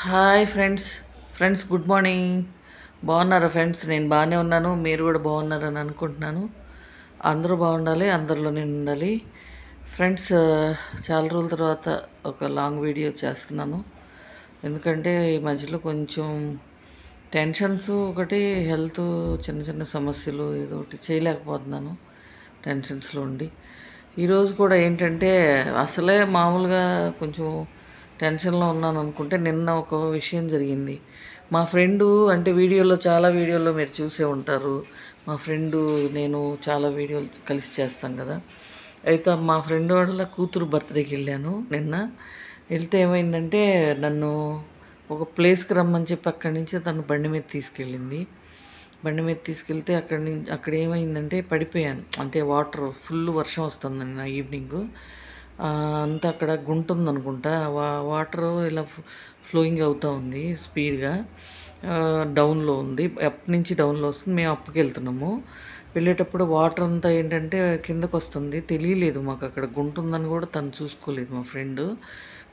Hi friends. Good morning. బాగున్నారా friends? నేను బాగానే ఉన్నాను. మీరు కూడా బాగున్నారని అనుకుంటున్నాను. అందరూ బాగుండాలి, అందరిలో నేను ఉండాలి. ఫ్రెండ్స్, చాలా రోజుల తర్వాత ఒక లాంగ్ వీడియో చేస్తున్నాను. ఎందుకంటే ఈ మధ్యలో కొంచెం టెన్షన్స్ ఒకటి, హెల్త్ చిన్న చిన్న సమస్యలు ఏదో ఒకటి చేయలేకపోతున్నాను టెన్షన్స్లో ఉండి. ఈరోజు కూడా ఏంటంటే అసలే మామూలుగా కొంచెం టెన్షన్లో ఉన్నాను అనుకుంటే నిన్న ఒక విషయం జరిగింది. మా ఫ్రెండు, అంటే చాలా వీడియోల్లో మీరు చూసే ఉంటారు. మా ఫ్రెండు నేను చాలా వీడియోలు కలిసి చేస్తాం కదా. అయితే మా ఫ్రెండ్ వాళ్ళ కూతురు బర్త్డేకి వెళ్ళాను నిన్న. వెళ్తే ఏమైందంటే నన్ను ఒక ప్లేస్కి రమ్మని చెప్పి అక్కడి నుంచి తను బండి మీద తీసుకెళ్ళింది. బండి మీద తీసుకెళ్తే అక్కడ ఏమైందంటే పడిపోయాను. అంటే వాటర్ ఫుల్ వర్షం వస్తుంది నిన్న ఈవినింగ్. అంతా అక్కడ గుంట ఉందనుకుంటా. వాటర్ ఇలా ఫ్లోయింగ్ అవుతూ ఉంది స్పీడ్గా. డౌన్లో ఉంది, అప్ నుంచి డౌన్లో వస్తుంది. మేము అప్పుకి వెళ్తున్నాము. వెళ్ళేటప్పుడు వాటర్ అంతా ఏంటంటే కిందకు వస్తుంది. తెలియలేదు మాకు అక్కడ గుంట ఉందని కూడా తను చూసుకోలేదు. మా ఫ్రెండ్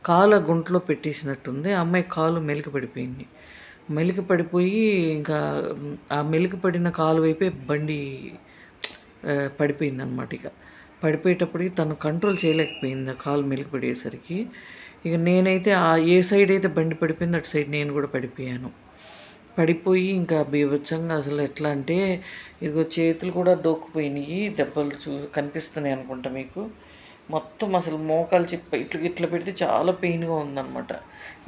కాలు ఆ గుంటలో పెట్టేసినట్టుంది. ఆ అమ్మాయి కాలు మెలిక పడిపోయింది. మెలిక పడిపోయి ఇంకా ఆ మెలిక పడిన కాలు వైపే బండి పడిపోయిందనమాట. ఇక పడిపోయేటప్పటికి తను కంట్రోల్ చేయలేకపోయింది ఆ కాలు మెలిక పడేసరికి. ఇక నేనైతే ఏ సైడ్ అయితే బండి పడిపోయిందో అటు సైడ్ నేను కూడా పడిపోయాను. పడిపోయి ఇంకా బీభత్సంగా అసలు ఎట్లా అంటే ఇదిగో చేతులు కూడా డోక్కుపోయినాయి. దెబ్బలు కనిపిస్తున్నాయి అనుకుంటా మీకు. మొత్తం అసలు మోకాలు చిప్ప ఇట్లా ఇట్లా పెడితే చాలా పెయిన్గా ఉందన్నమాట.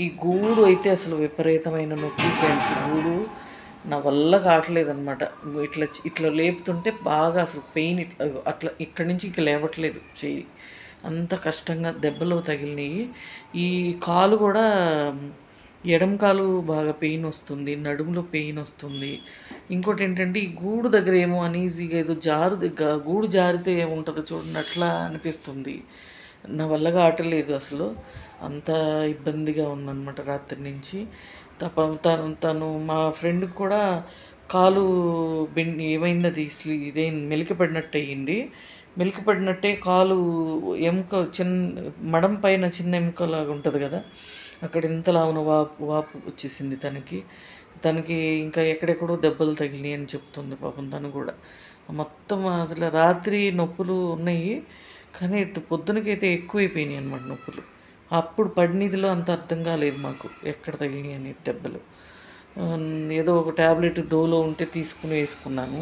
ఈ గూడు అయితే అసలు విపరీతమైన నొప్పి ఫ్రెండ్స్. గూడు నా వల్ల కావట్లేదన్నమాట. ఇట్లా ఇట్లా లేపుతుంటే బాగా అసలు పెయిన్ ఇట్లా అట్లా ఇక్కడి నుంచి ఇంక లేవట్లేదు చెయ్యి. అంత కష్టంగా దెబ్బలు తగిలినాయి. ఈ కాలు కూడా ఎడమ కాలు బాగా పెయిన్ వస్తుంది, నడుములో పెయిన్ వస్తుంది. ఇంకోటి ఏంటంటే ఈ గూడు దగ్గర ఏమో అనీజీగా ఏదో గూడు జారితే ఏముంటుందో చూడండి అట్లా అనిపిస్తుంది. నా వల్ల కావట్లేదు అసలు. అంత ఇబ్బందిగా ఉందన్నమాట రాత్రి నుంచి. తను మా ఫ్రెండ్కి కూడా కాలు ఏమైంది, అది మెలిక పడినట్టు అయ్యింది. మెలిక పడినట్టే కాలు ఎముక మడం పైన చిన్న ఎముకలాగా ఉంటుంది కదా, అక్కడ ఇంతలా ఉన్న వాపు వచ్చేసింది తనకి ఇంకా ఎక్కడెక్కడో దెబ్బలు తగిలినాయి అని చెప్తుంది పాపం తను కూడా. మొత్తం అసలు రాత్రి నొప్పులు ఉన్నాయి, కానీ పొద్దునకైతే ఎక్కువైపోయినాయి అనమాట నొప్పులు. అప్పుడు పడినదిలో అంత అర్థం కాలేదు మాకు ఎక్కడ తగిలినాయి అనేది దెబ్బలు. ఏదో ఒక ట్యాబ్లెట్ డోలో ఉంటే తీసుకుని వేసుకున్నాను.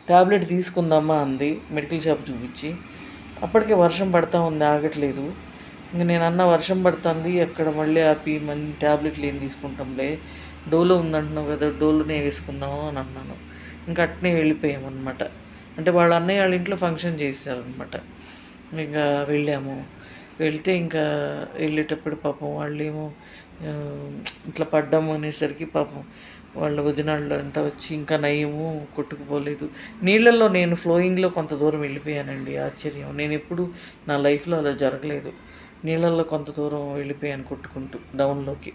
ట్యాబ్లెట్ తీసుకుందామా అంది మెడికల్ షాప్ చూపించి. అప్పటికే వర్షం పడతా ఉంది, ఆగట్లేదు. ఇంక నేను అన్న వర్షం పడుతుంది ఎక్కడ మళ్ళీ ఆపి మళ్ళీ ట్యాబ్లెట్లు ఏం తీసుకుంటాంలే, డోలో ఉందంటున్నావు కదా డోలోనే వేసుకుందాము అని అన్నాను. ఇంకా అట్నే వెళ్ళిపోయామన్నమాట. అంటే వాళ్ళ అన్నయ్య వాళ్ళ ఇంట్లో ఫంక్షన్ చేశారనమాట. ఇంకా వెళ్ళాము. వెళ్తే ఇంకా వెళ్ళేటప్పుడు పాపం వాళ్ళేమో ఇట్లా పడ్డాము అనేసరికి పాపం వాళ్ళ వదినాళ్ళు అంతా వచ్చి ఇంకా నయ్యము కొట్టుకుపోలేదు. నీళ్ళల్లో నేను ఫ్లోయింగ్లో కొంత దూరం వెళ్ళిపోయానండి. ఆశ్చర్యం, నేను ఎప్పుడు నా లైఫ్లో అలా జరగలేదు. నీళ్ళల్లో కొంత దూరం వెళ్ళిపోయాను కొట్టుకుంటూ డౌన్లోకి.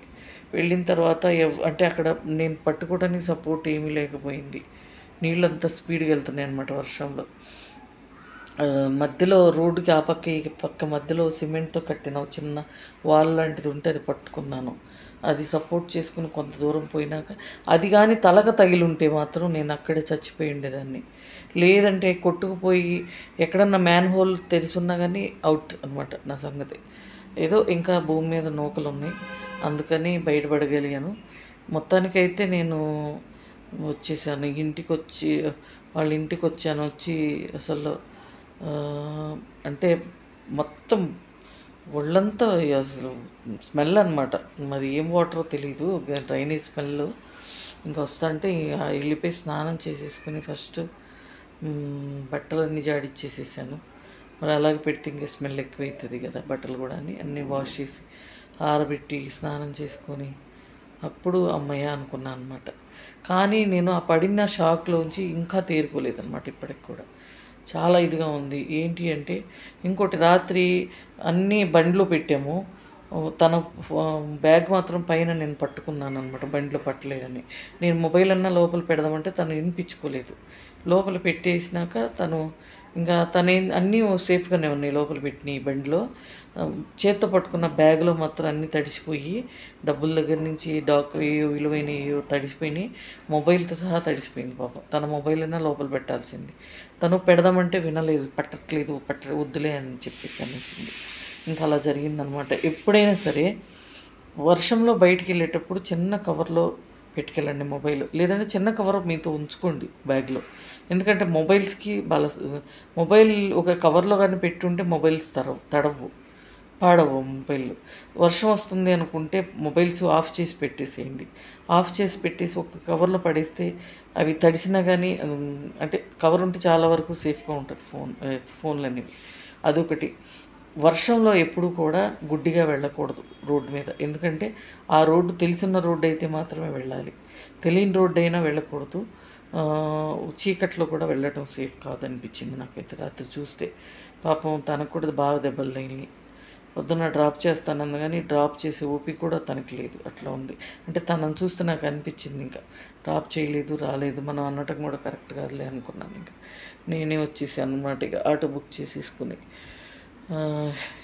వెళ్ళిన తర్వాత అంటే అక్కడ నేను పట్టుకోవడానికి సపోర్ట్ ఏమీ లేకపోయింది. నీళ్ళంతా స్పీడ్గా వెళ్తున్నాయి అన్నమాట వర్షంలో. మధ్యలో రోడ్డుకి ఆ పక్క ఈ పక్క మధ్యలో సిమెంట్తో కట్టిన చిన్న వాల్ లాంటిది ఉంటే అది పట్టుకున్నాను. అది సపోర్ట్ చేసుకుని కొంత దూరం పోయినాక అది కానీ తలక తగిలి ఉంటే మాత్రం నేను అక్కడే చచ్చిపోయి ఉండేదాన్ని. లేదంటే కొట్టుకుపోయి ఎక్కడన్నా మ్యాన్ హోల్ తెరిచున్నా కానీ అవుట్ అనమాట నా సంగతి. ఏదో ఇంకా భూమి మీద నూకలు ఉన్నాయి, అందుకని బయటపడగలిగాను. మొత్తానికైతే నేను వచ్చేసాను. వాళ్ళ ఇంటికి వచ్చాను. వచ్చి అసలు అంటే మొత్తం ఒళ్ళంతా అసలు స్మెల్ అనమాట. మరి ఏం వాటరో తెలీదు, డ్రైనేజ్ స్మెల్. ఇంకా వస్తుంటే వెళ్ళిపోయి స్నానం చేసేసుకుని ఫస్ట్ బట్టలన్నీ జాడిచ్చేసేసాను. మరి అలాగే పెడితే ఇంకా స్మెల్ ఎక్కువవుతుంది కదా బట్టలు కూడా అని అన్నీ వాష్ చేసి ఆరబెట్టి స్నానం చేసుకొని అప్పుడు అమ్మయ్య అనుకున్నాను అనమాట. కానీ నేను ఆ పడిన షాక్లోంచి ఇంకా తేరుకోలేదన్నమాట. ఇప్పటికి కూడా చాలా ఇదిగా ఉంది. ఏంటి అంటే ఇంకోటి, రాత్రి అన్నీ బండిలో పెట్టాము. తన బ్యాగ్ మాత్రం పైన నేను పట్టుకున్నాను అనమాట, బండిలో పట్టలేదని. నేను మొబైల్ అన్నా లోపల పెడదామంటే తను వినిపించుకోలేదు. లోపల పెట్టేసినాక తను ఇంకా అన్నీ సేఫ్‌గానే ఉన్నాయి లోపల పెట్టినయి బండిలో. చేత్తో పట్టుకున్న బ్యాగ్‌లో మాత్రం అన్నీ తడిసిపోయి, డబ్బుల దగ్గర నుంచి డాక్టర్‌యేయో, విలువైనయేయో తడిసిపోయినియి. మొబైల్‌తో సహా తడిసిపోయింది పాపం. తన మొబైలైనా లోపల పెట్టాల్సింది. తను పెడదామంటే వినలేదు. పెట్టట్లేదు, వద్దులే అని చెప్పేసి అనేసింది. ఇంకా అలా జరిగిందనమాట. ఎప్పుడైనా సరే వర్షంలో బయటికెళ్ళేటప్పుడు చిన్న కవర్‌లో పెట్టుకెళ్ళండి మొబైల్. లేదంటే చిన్న కవర్ మీతో ఉంచుకోండి బ్యాగ్‌లో. ఎందుకంటే మొబైల్ ఒక కవర్‌లో గాని పెట్టుంటే మొబైల్స్ తడవ్వు, పాడవు మొబైల్లు. వర్షం వస్తుంది అనుకుంటే మొబైల్స్ ఆఫ్ చేసి పెట్టేసేయండి. ఆఫ్ చేసి పెట్టేసి ఒక కవర్‌లో పడేస్తే అవి తడిసినా గానీ అంటే కవర్ ఉంటే చాలా వరకు సేఫ్‌గా ఉంటది ఫోన్‌లనేవి. అదొకటి. వర్షంలో ఎప్పుడు కూడా గుడ్డిగా వెళ్ళకూడదు రోడ్డు మీద. ఎందుకంటే ఆ రోడ్డు తెలిసిన రోడ్డయితే మాత్రమే వెళ్ళాలి. తెలియని రోడ్డయినా వెళ్ళకూడదు. చీకట్లో కూడా వెళ్ళటం సేఫ్ కాదనిపించింది నాకైతే రాత్రి చూస్తే. పాపం తనకు కూడా బాగా దెబ్బలు తగిలినియి. పొద్దున్న డ్రాప్ చేస్తానన్న గానీ డ్రాప్ చేసే ఓపిక కూడా తనకి లేదు. అట్లా ఉంది. అంటే తనని చూస్తే నాకు అనిపించింది ఇంకా. డ్రాప్ చేయలేదు, రాలేదు. మనం అనటం కూడా కరెక్ట్ కాదులే అనుకున్నాను ఇంక. నేనే వచ్చేసాననమాట ఇక ఆటో బుక్ చేసేసుకొని.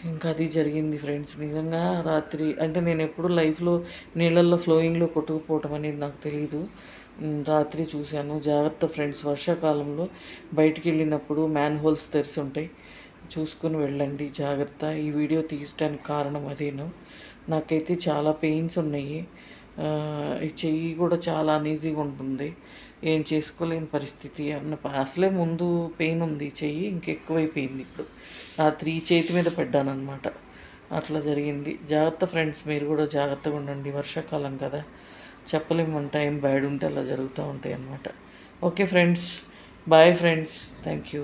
ఇంకా అది జరిగింది ఫ్రెండ్స్. నిజంగా రాత్రి అంటే నేనెప్పుడు లైఫ్‌లో నీళ్ళల్లో ఫ్లోయింగ్‌లో కొట్టుకుపోవటం అనేది నాకు తెలీదు. రాత్రి చూశాను. జాగ్రత్త ఫ్రెండ్స్, వర్షాకాలంలో బయటికెళ్ళినప్పుడు మ్యాన్‌హోల్స్ తెరిసుంటాయి. చూసుకొని వెళ్ళండి జాగ్రత్త. ఈ వీడియో తీయటానికి కారణం అదేను. నాకైతే చాలా పెయిన్స్ ఉన్నాయి. ఈ చెయ్యి కూడా చాలా అనీజీగా ఉంటుంది. ఏం చేసుకోలేని పరిస్థితి అసలే ముందు పెయిన్ ఉంది చెయ్యి, ఇంకెక్కువైపోయింది ఇప్పుడు. రాత్రి ఈ చేతి మీద పడ్డాననమాట. అట్లా జరిగింది. జాగ్రత్త ఫ్రెండ్స్, మీరు కూడా జాగ్రత్తగా ఉండండి. వర్షాకాలం కదా, చెప్పలేము మన టైం బ్యాడ్ ఉంటే అలా జరుగుతూ ఉంటాయి అన్నమాట. Okay friends, bye friends, thank you.